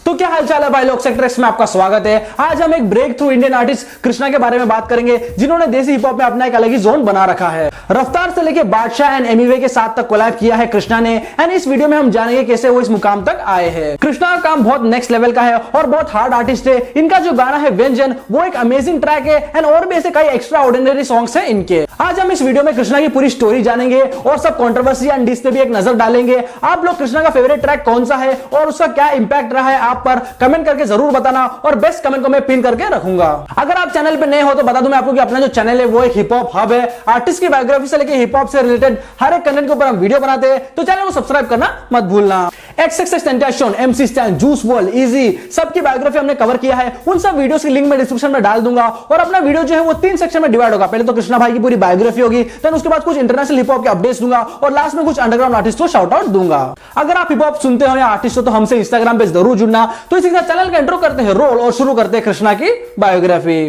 तो क्या हालचाल है भाई लोग, सेक्टर एक्स में आपका स्वागत है। आज हम एक break through Indian artist Krishna के बारे में बात करेंगे, जिन्होंने देसी हिप हॉप में अपना एक अलग ही जोन बना रखा है। रफ्तार से लेके बादशाह एंड एमिवे के साथ तक कोलैब किया है कृष्णा ने, एंड इस वीडियो में हम जानेंगे कैसे वो इस मुकाम तक आए हैं। कृष्णा का काम बहुत नेक्स्ट लेवल का है और बहुत हार्ड आर्टिस्ट है। इनका जो गाना है व्यंजन, वो एक अमेजिंग ट्रैक है एंड और भी ऐसे कई एक्स्ट्रा ऑर्डिनरी सॉन्ग्स हैं इनके। आज हम इस वीडियो में कृष्णा की पूरी स्टोरी जानेंगे और सब कंट्रोवर्सी एंड डिस पे भी एक नजर डालेंगे। आप लोग कृष्णा का फेवरेट ट्रैक कौन सा है और उसका क्या इंपैक्ट रहा है आप पर, कमेंट करके जरूर बताना और बेस्ट कमेंट को मैं पिन करके रखूंगा। अगर आप चैनल पे नए हो तो बता दूं मैं आपको कि अपना जो चैनल है वो एक हिप हॉप हब है। आर्टिस्ट की बायोग्राफी से लेकर हिप हॉप से रिलेटेड हर एक कंटेंट के ऊपर हम वीडियो बनाते हैं, तो चैनल को सब्सक्राइब करना मत भूलना। XXXTentacion, MC Stan, Juice WRLD, Easy सबकी बायोग्राफी हमने कवर किया है। उन सब वीडियोस की लिंक मैं डिस्क्रिप्शन में डाल दूंगा और अपना वीडियो जो है वो 3 सेक्शन में डिवाइड होगा। पहले तो कृष्णा भाई की पूरी बायोग्राफी होगी, देन उसके बाद कुछ इंटरनेशनल हिप हॉप के अपडेट्स दूंगा और लास्ट में कुछ अंडरग्राउंड आर्टिस्ट को शाउट आउट दूंगा। अगर आप हिप हॉप सुनते हो या आर्टिस्ट हो तो हमसे इंस्टाग्राम पे जरूर जुड़ना। तो इसी के साथ चैनल का इंट्रो करते हैं रोल और शुरू करते हैं कृष्णा की बायोग्राफी।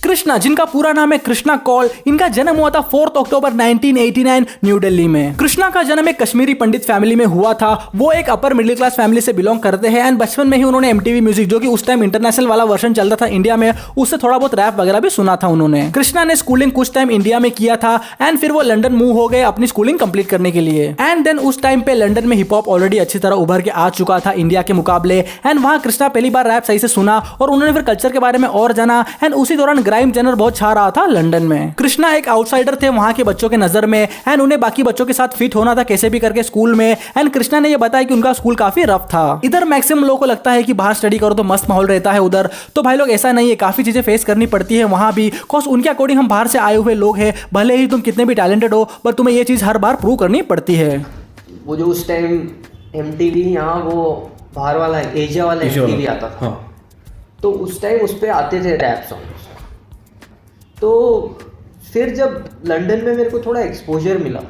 कृष्णा, जिनका पूरा नाम है कृष्णा कौल, इनका जन्म हुआ था 4 अक्टूबर 1989 न्यू दिल्ली में। कृष्णा का जन्म एक कश्मीरी पंडित फैमिली में हुआ था। वो एक अपर मिडिल क्लास फैमिली से बिलोंग करते हैं एंड बचपन में ही उन्होंने MTV म्यूजिक, जो कि उस टाइम इंटरनेशनल वाला वर्जन चलता था इंडिया में, उससे थोड़ा बहुत रैप वगैरह भी सुना था उन्होंने। कृष्णा ने स्कूलिंग कुछ टाइम इंडिया में किया था एंड फिर वो लंदन मूव हो गए अपनी स्कूलिंग कंप्लीट करने के लिए। एंड देन उस टाइम पे लंदन में हिप हॉप ऑलरेडी अच्छी तरह उभर के आ चुका था इंडिया के मुकाबले, एंड वहां कृष्णा पहली बार रैप सही से सुना और उन्होंने फिर कल्चर के बारे में और जाना। एंड उसी दौरान ग्राइम जनर बहुत छा रहा था लंदन में। कृष्णा एक आउटसाइडर थे वहां के बच्चों के नजर में एंड उन्हें बाकी बच्चों के साथ फिट होना था कैसे भी करके स्कूल में। एंड कृष्णा ने यह बताया कि उनका स्कूल काफी रफ था। इधर मैक्सिमम लोगों को लगता है कि बाहर स्टडी करो तो मस्त माहौल रहता है उधर, तो भाई लोग ऐसा नहीं है, काफी चीजें फेस करनी पड़ती है वहां भी। कॉज उनके अकॉर्डिंग हम बाहर से आए हुए लोग हैं, भले ही तुम कितने भी टैलेंटेड हो पर तुम्हें यह चीज हर बार प्रूव करनी पड़ती है। वो जो उस टाइम MTV यहाँ वो बाहर वाला एशिया वाला MTV आता था, हाँ। तो उस टाइम उस पर आते थे रैप सॉन्ग्स। तो फिर जब लंदन में मेरे को थोड़ा एक्सपोजर मिला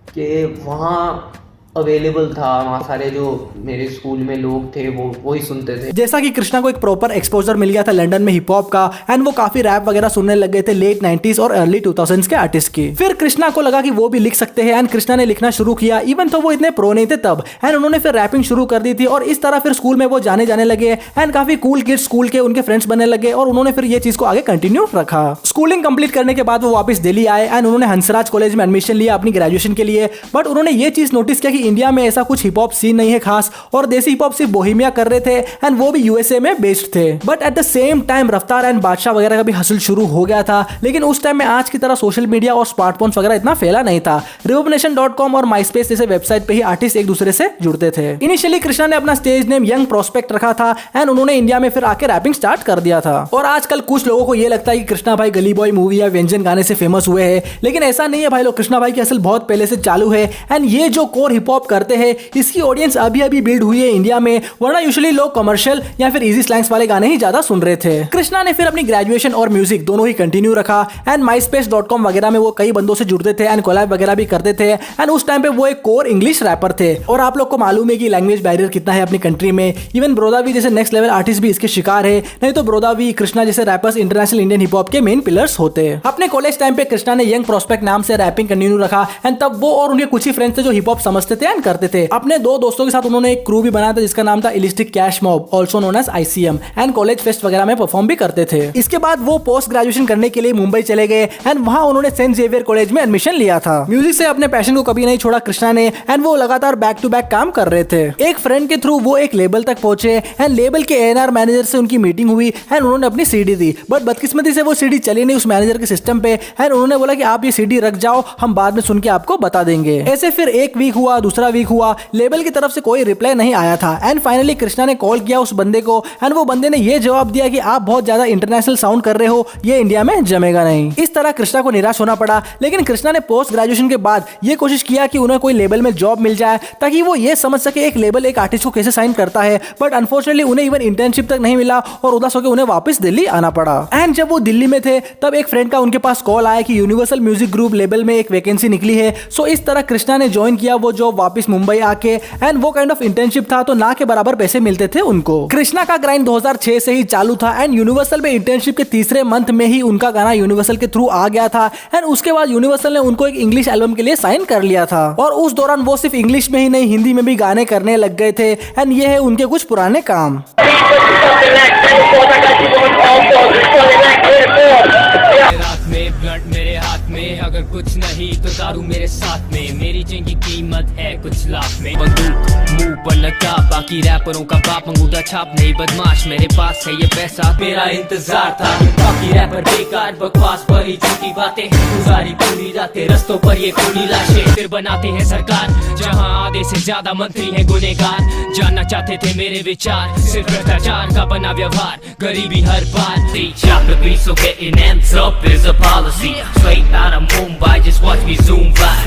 कि वहाँ अवेलेबल था, वहाँ सारे जो मेरे स्कूल में लोग थे वो ही सुनते थे। जैसा कि कृष्णा को एक प्रॉपर एक्सपोजर मिल गया था लंदन में हिप हॉप का एंड वो काफी रैप वगैरह सुनने लग गए थे लेट 90s और अर्ली 2000s के आर्टिस्ट की। फिर कृष्णा को लगा कि वो भी लिख सकते हैं एंड कृष्णा ने लिखना शुरू किया, इवन तो वो इतने प्रो नहीं थे तब, एंड उन्होंने फिर रैपिंग शुरू कर दी थी और इस तरह फिर स्कूल में वो जाने लगे एंड काफी कूल किड्स स्कूल के उनके फ्रेंड्स बनने लगे और उन्होंने फिर ये चीज को आगे कंटिन्यू रखा। स्कूलिंग कंप्लीट करने के बाद वो वापस दिल्ली आए एंड उन्होंने हंसराज कॉलेज में एडमिशन लिया अपनी ग्रेजुएशन के लिए। बट उन्होंने ये चीज नोटिस किया कि इंडिया में ऐसा कुछ हिप हॉप सीन नहीं है खास, और देसी हिप हॉप सिर्फ बोहेमिया कर रहे थे एंड वो भी USA में बेस्ड थे। But at the same time रफ्तार एंड बादशाह वगैरह का भी हसल शुरू हो गया था, लेकिन उस टाइम में आज की तरह सोशल मीडिया और स्मार्टफोन्स वगैरह इतना फैला नहीं था। reverbnation.com और MySpace जैसे वेबसाइट पे ही आर्टिस्ट एक दूसरे से जुड़ते थे। इनिशियली कृष्णा ने अपना स्टेज नेम यंग प्रोस्पेक्ट रखा था एंड उन्होंने इंडिया में फिर आके रैपिंग स्टार्ट कर दिया था। और आजकल कुछ लोगों को ये लगता है कि कृष्णा भाई गली बॉय मूवी या व्यंजन गाने से फेमस हुए हैं, लेकिन ऐसा नहीं है भाई लोग। कृष्णा भाई की असल बहुत पहले से चालू है एंड ये जो कोर हिप हॉप करते हैं इसकी ऑडियंस अभी बिल्ड हुई है इंडिया में, वरना यूजुअली लोग कमर्शियल या फिर इजी स्लैंग्स वाले गाने ही ज्यादा सुन रहे थे। कृष्णा ने फिर अपनी ग्रेजुएशन और म्यूजिक दोनों ही कंटिन्यू रखा एंड MySpace.com वगैरह में वो कई बंदों से जुड़ते थे एंड कोलैब वगैरह भी करते थे एंड उस टाइम पे वो एक कोर इंग्लिश रैपर थे। और आप लोग को मालूम है कि लैंग्वेज बैरियर कितना है अपनी कंट्री में। इवन ब्रोदावी जैसे नेक्स्ट लेवल आर्टिस्ट भी इसके शिकार है, नहीं तो ब्रोदावी कृष्णा जैसे rappers international Indian hip hop के मेन पिलर्स होते। अपने कॉलेज टाइम पे कृष्णा ने यंग प्रोस्पेक्ट नाम से रैपिंग कंटिन्यू रखा एंड तब वो और उनके कुछ ही फ्रेंड्स थे जो हिप हॉप समझते थे एंड करते थे। अपने 2 दोस्तों के साथ उन्होंने एक क्रू भी बनाया था जिसका नाम था elastic cash mob, also known as ICM, and college fest वगैरह में परफॉर्म भी करते थे। इसके बाद वो पोस्ट ग्रेजुएशन करने के लिए मुंबई चले गए एंड वहां उन्होंने सेंट जेवियर कॉलेज में एडमिशन लिया था। म्यूजिक से अपने पैशन को कभी नहीं छोड़ा कृष्णा ने एंड वो लगातार बैक टू बैक काम कर रहे थे। एक फ्रेंड के थ्रू वो एक लेबल तक पहुंचे एंड लेबल के A&R मैनेजर से उनकी मीटिंग हुई एंड उन्होंने अपनी CD दी। बट बदकिस्मती से वो CD चली नहीं उस मैनेजर के सिस्टम पे एंड उन्होंने बोला कि आप ये CD रख जाओ, हम बाद में सुन के आपको बता देंगे। ऐसे फिर एक वीक हुआ, दूसरा वीक हुआ, लेबल की तरफ से कोई रिप्लाई नहीं आया था एंड फाइनली कृष्णा ने कॉल किया उस बंदे को एंड वो बंदे ने ये जवाब दिया कि आप बहुत ज्यादा इंटरनेशनल साउंड कर रहे हो, ये इंडिया में जमेगा नहीं। इस तरह कृष्णा को निराश होना पड़ा, लेकिन कृष्णा ने पोस्ट ग्रेजुएशन के बाद ये कोशिश किया कि उन्हें कोई लेबल में जॉब मिल जाए ताकि वो ये समझ सके एक लेबल एक आर्टिस्ट को कैसे साइन करता है। बट अनफॉर्चुनेटली उन्हें इवन इंटर्नशिप तक नहीं मिला और उदास होकर उन्हें वापस दिल्ली आना पड़ा। एंड जब वो दिल्ली में थे तब एक फ्रेंड का उनके पास कॉल आया कि यूनिवर्सल म्यूजिक ग्रुप लेबल में एक वैकेंसी निकली है। सो इस तरह कृष्णा ने ज्वाइन किया वो जॉब वापस मुंबई आके, एंड वो काइंड ऑफ इंटर्नशिप था तो ना के बराबर पैसे मिलते थे उनको। कृष्णा का ग्राइंड 2006 से ही चालू था एंड यूनिवर्सल में इंटर्नशिप के तीसरे मंथ में ही उनका गाना यूनिवर्सल के थ्रू आ गया था एंड उसके बाद यूनिवर्सल ने उनको एक इंग्लिश एल्बम के लिए साइन कर लिया था और उस दौरान वो सिर्फ इंग्लिश में ही नहीं हिंदी में भी गाने करने लग गए थे एंड ये है उनके कुछ पुराने काम। ब्लड मेरे हाथ में, अगर कुछ नहीं तो दारू मेरे साथ में, मेरी जिंदगी की कीमत है कुछ लाख में। बंदूक मुंह पर लगा, बाकी रैपरों का बाप अंगूठा छाप नहीं बदमाश, मेरे पास है ये पैसा मेरा इंतजार था। बाकी रैपर बेकार बकवास भरी झूठी बातें, गुजारी पूरी रातें रस्तों पर ये खूनी लाशें, फिर बनाते हैं सरकार जहां आधे से ज्यादा मंत्री हैं गुनेगार। जानना चाहते थे मेरे विचार, सिर्फ भ्रष्टाचार का बना व्यवहार, गरीबी हर बार। Chopper beat, so getting amped up is a policy. Straight out of Mumbai, just watch me zoom by.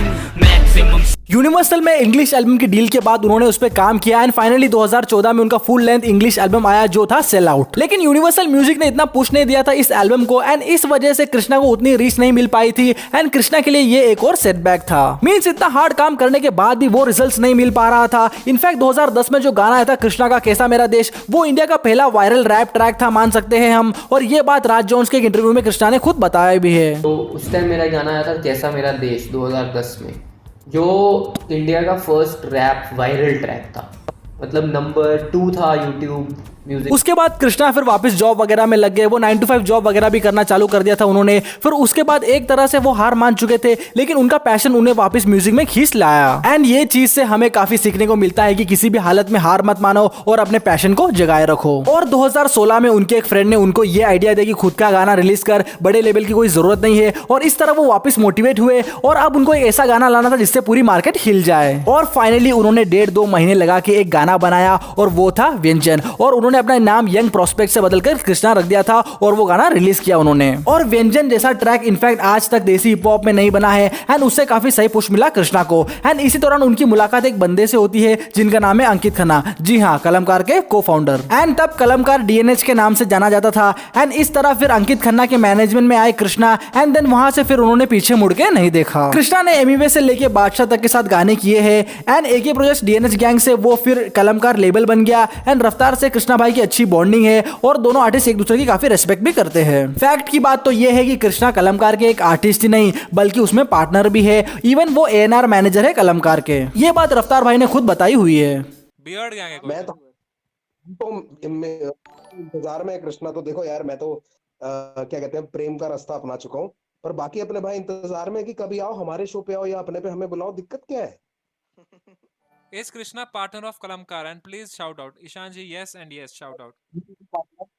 Maximum. Universal में इंग्लिश एल्बम की डील के बाद उन्होंने उस पर काम किया एंड फाइनली 2014 में उनका फुल लेंथ इंग्लिश एल्बम आया जो था सेल आउट। लेकिन यूनिवर्सल म्यूजिक ने इतना पुश नहीं दिया था इस एल्बम को एंड इस वजह से कृष्णा को उतनी रीच नहीं मिल पाई थी एंड कृष्णा के लिए ये एक और सेटबैक था। मींस इतना हार्ड काम करने के बाद भी वो रिजल्ट्स नहीं मिल पा रहा था। इनफैक्ट 2010 में जो गाना आया था कृष्णा का कैसा मेरा देश, वो इंडिया का पहला वायरल रैप ट्रैक था मान सकते हैं हम, और ये बात राज जोन्स के एक इंटरव्यू में कृष्णा ने खुद बताया भी है। तो उस टाइम मेरा गाना आया था कैसा मेरा देश 2010 में, जो इंडिया का फर्स्ट रैप वायरल ट्रैक था, मतलब नंबर 2 था यूट्यूब म्यूजिक। उसके बाद कृष्णा फिर वापस जॉब वगैरह में लग गए, वो 9 to 5 जॉब वगैरह भी करना चालू कर दिया था उन्होंने। फिर उसके बाद एक तरह से वो हार मान चुके थे, लेकिन उनका पैशन उन्हें वापस म्यूजिक में खींच लाया एंड ये चीज से हमें काफी सीखने को मिलता है कि किसी भी हालत में हार मत मानो और अपने पैशन को जगाए रखो। और 2016 में उनके एक फ्रेंड ने उनको ये आइडिया दिया कि खुद का गाना रिलीज कर, बड़े लेवल की कोई जरूरत नहीं है, और इस तरह वो वापस मोटिवेट हुए और अब उनको एक ऐसा गाना लाना था जिससे पूरी मार्केट हिल जाए। और फाइनली उन्होंने 1.5-2 महीने लगा के एक गाना बनाया और वो था व्यंजन, और उन्होंने अपना नाम यंग प्रोस्पेक्ट से बदलकर कृष्णा रख दिया था और वो गाना रिलीज किया उन्होंने। और व्यंजन जैसा ट्रैक इनफैक्ट आज तक देसी हिप हॉप में नहीं बना है एंड उससे काफी सही पुश मिला कृष्णा को। एंड इसी दौरान उनकी मुलाकात एक बंदे से होती है जिनका नाम है अंकित खन्ना, जी हाँ, कलमकार के को फाउंडर। एंड तब कलमकार DNH के नाम से जाना जाता था एंड इस तरह फिर अंकित खन्ना के मैनेजमेंट में आए कृष्णा एंड देन वहां से फिर उन्होंने पीछे मुड़ के नहीं देखा। कृष्णा ने एमिवे से लेके बादशाह तक के साथ गाने किए हैं and AK project DNH gang से वो फिर कलमकार लेबल बन गया एंड रफ्तार से कृष्णा भाई की अच्छी बॉन्डिंग है और दोनों आर्टिस्ट एक दूसरे की काफी रेस्पेक्ट भी करते हैं। फैक्ट की बात तो ये है कि कृष्णा कलमकार के एक आर्टिस्ट ही नहीं बल्कि उसमें पार्टनर भी है, इवन वो A&R मैनेजर है कलमकार के। ये बात रफ्तार भाई ने खुद बताई हुई है। बियर्ड गैंग है मैं तो इंतजार में कृष्णा, तो देखो यार मैं तो क्या कहते हैं प्रेम का रास्ता अपना चुका हूँ, पर बाकी अपने भाई इंतजार में कि कभी आओ हमारे शो पे आओ या अपने पे हमें बुलाओ, दिक्कत क्या है। Is Krishna partner of Kalamkar? And please shout out. Ishan ji, yes and yes, shout out.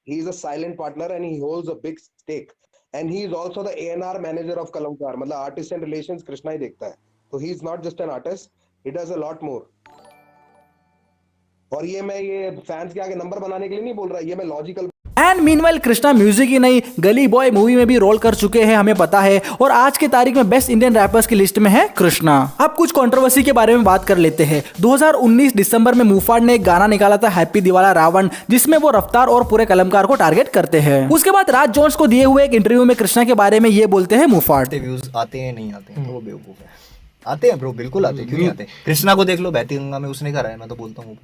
He is a silent partner and he holds a big stake and he is also the A&R manager of Kalamkar, मतलब artist and relations Krishna ही देखता है, तो he is not just an artist, he does a lot more। और ये मैं ये fans के आगे नंबर बनाने के लिए नहीं बोल रहा, ये मैं logical. And meanwhile Krishna music ही नहीं गली बॉय मूवी में भी रोल कर चुके हैं, हमें पता है, और आज की तारीख में बेस्ट इंडियन रैपर्स की लिस्ट में है कृष्णा। अब कुछ कंट्रोवर्सी के बारे में बात कर लेते हैं। 2019 दिसंबर में मुफाड ने एक गाना निकाला था हैप्पी दिवाला रावण, जिसमें वो रफ्तार और पूरे कलमकार को टारगेट करते हैं। उसके बाद राज जोन्स को दिए हुए एक इंटरव्यू में कृष्णा के बारे में ये बोलते हैं मुफाड, व्यूज आते हैं नहीं आते हैं वो बेवकूफ है, आते हैं ब्रो, बिल्कुल आते हैं, क्यों नहीं आते। कृष्णा को देख लो, बहती गंगा में उसने करा है, मैं तो बोलता हूँ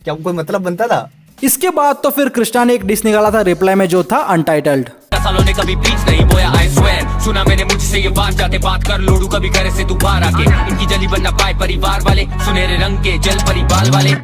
क्या कोई मतलब बनता था। इसके बाद तो फिर कृष्णा ने एक डिस निकाला था रिप्लाई में जो था अनटाइटल्ड। सालों ने कभी बीच नहीं बोया, I swear। सुना मैंने मुझसे ये बात, जाते बात कर लोडू कभी करे से तू बाहर आके, इनकी जली बनना पाए परिवार वाले, सुनहरे रंग के जल परिवार वाले।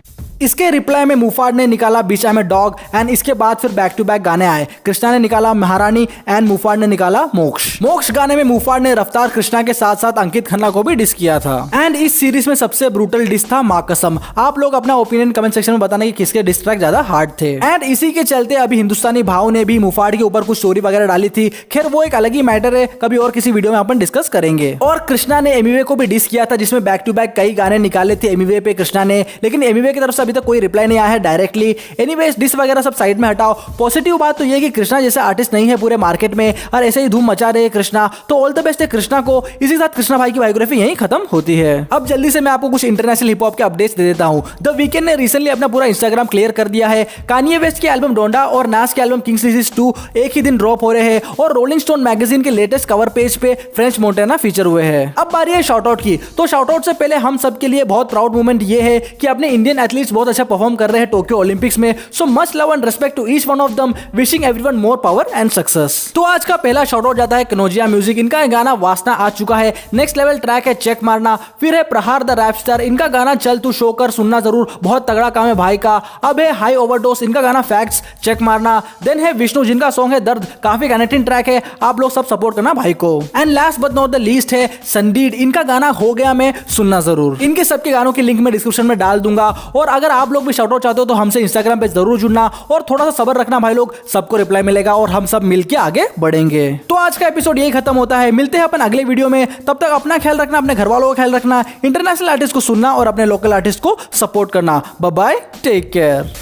इसके रिप्लाई में मुफाड ने निकाला बीच में डॉग एंड इसके बाद फिर बैक टू बैक गाने आए। कृष्णा ने निकाला महारानी एंड मुफाड ने निकाला मोक्ष गाने में मुफाड ने रफ्तार कृष्णा के साथ साथ अंकित खन्ना को भी डिस किया था। एंड इस सीरीज में सबसे ब्रूटल डिस था मां कसम। आप लोग अपना ओपिनियन कमेंट सेक्शन में बताना कि किसके डिस ट्रैक ज्यादा हार्ड थे। एंड इसी के चलते अभी हिंदुस्तानी भाव ने भी मुफाड के ऊपर कुछ स्टोरी वगैरह डाली थी, खैर वो एक अलग ही मैटर है, कभी और किसी वीडियो में अपन डिस्कस करेंगे। और कृष्णा ने एमिवे को भी डिस किया था, जिसमें बैक टू बैक कई गाने निकाले थे एमिवे पे कृष्णा ने, लेकिन एमिवे की तरफ से अभी तक कोई रिप्लाई नहीं आया है डायरेक्टली। एनीवेज डिस वगैरह सब साइड में हटाओ। पॉजिटिव बात तो ये कि कृष्णा जैसे आर्टिस्ट नहीं है पूरे मार्केट में और ऐसे ही धूम मचा रहे हैं कृष्णा, तो ऑल द बेस्ट है कृष्णा को। इसी साथ कृष्णा भाई की बायोग्राफी यहीं खत्म होती है। अब जल्दी से मैं आपको कुछ इंटरनेशनल हिप हॉप के अपडेट्स दे देता हूं। द वीकेंड ने रिसेंटली अपना पूरा इंस्टाग्राम क्लियर कर दिया है। कान्ये वेस्ट की एल्बम डोंडा और नास के एल्बम किंग्स डिजीज 2 एक ही दिन ड्रॉप हो रहे हैं और रोलिंग स्टोन मैगजीन के लेटेस्ट कवर पेज पे फ्रेंच मोंटेना फीचर हुए हैं। अब बारी है शाउट आउट की। तो शाउट आउट से पहले हम सब के लिए बहुत प्राउड मोमेंट ये है कि अपने इंडियन एथलीट्स बहुत अच्छा परफॉर्म कर रहे हैं टोक्यो ओलंपिक्स में। So much love and respect to each one of them, wishing everyone more power and success. तो आज का पहला शाउट आउट जाता है कनोजिया म्यूजिक। इनका गाना वासना आ चुका है, नेक्स्ट लेवल ट्रैक है, चेक मारना। फिर है प्रहार द रैप स्टार, इनका गाना चल तू शो कर, सुनना जरूर, बहुत तगड़ा काम है भाई का। अब है हाई ओवरडोज, इनका गाना फैक्ट्स, चेक मारना। देन है विष्णु जिनका सॉन्ग है दर्द, काफी कनेक्टिंग ट्रैक है, आप लोग सब सपोर्ट करना भाई को। And last but not the least है संडीड, इनका गाना हो गया मैं, सुनना जरूर। इनके सबके गानों की लिंक मैं डिस्क्रिप्शन में डाल दूंगा। और अगर आप लोग भी शाउट आउट चाहते हो तो हमसे इंस्टाग्राम पे जरूर जुड़ना और थोड़ा सा सब्र रखना भाई लोग, सबको रिप्लाई मिलेगा और हम सब मिलके आगे बढ़ेंगे। तो आज का एपिसोड यही खत्म होता है, मिलते हैं अपन अगले वीडियो में। तब तक अपना ख्याल रखना, अपने घर वालों का ख्याल रखना, इंटरनेशनल आर्टिस्ट को सुनना और अपने लोकल आर्टिस्ट को सपोर्ट करना। Bye bye, take care.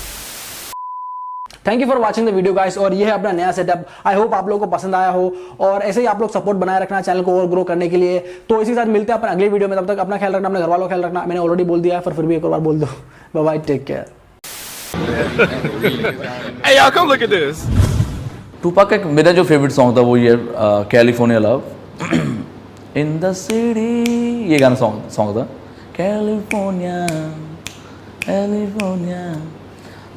Thank you for watching the video guys. और ये है अपना नया सेटअप। आई होप आप लोगों को पसंद आया हो और ऐसे ही आप लोग सपोर्ट बनाए रखना चैनल को और ग्रो करने के लिए। तो इसी साथ मिलते हैं अपन अगले वीडियो में। तब तक अपना ख्याल रखना, अपने घर वालों का ख्याल रखना। मैंने ऑलरेडी बोल दिया है पर फिर भी एक और बार बोल दो। Bye bye, take care. Hey y'all, come look at this. Tupac का मेरा जो फेवरेट सॉन्ग था वो ये California love in the city, ये गाना सॉन्ग था कैलिफोर्निया कैलिफोर्निया।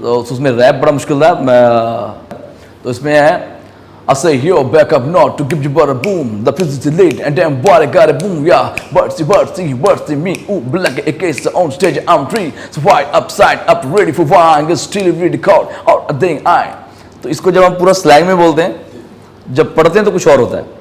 तो उसमें रैप बड़ा मुश्किल था। तो इसमें है I say yo back up not to give you but a boom, the physics late and damn boy I got a boom, yeah birdsy me, ooh black a case on stage I'm free, so wide upside up ready for flying, it's still really cold out a thing I। तो इसको जब हम पूरा slang में बोलते हैं, जब पढ़ते हैं तो कुछ और होता है।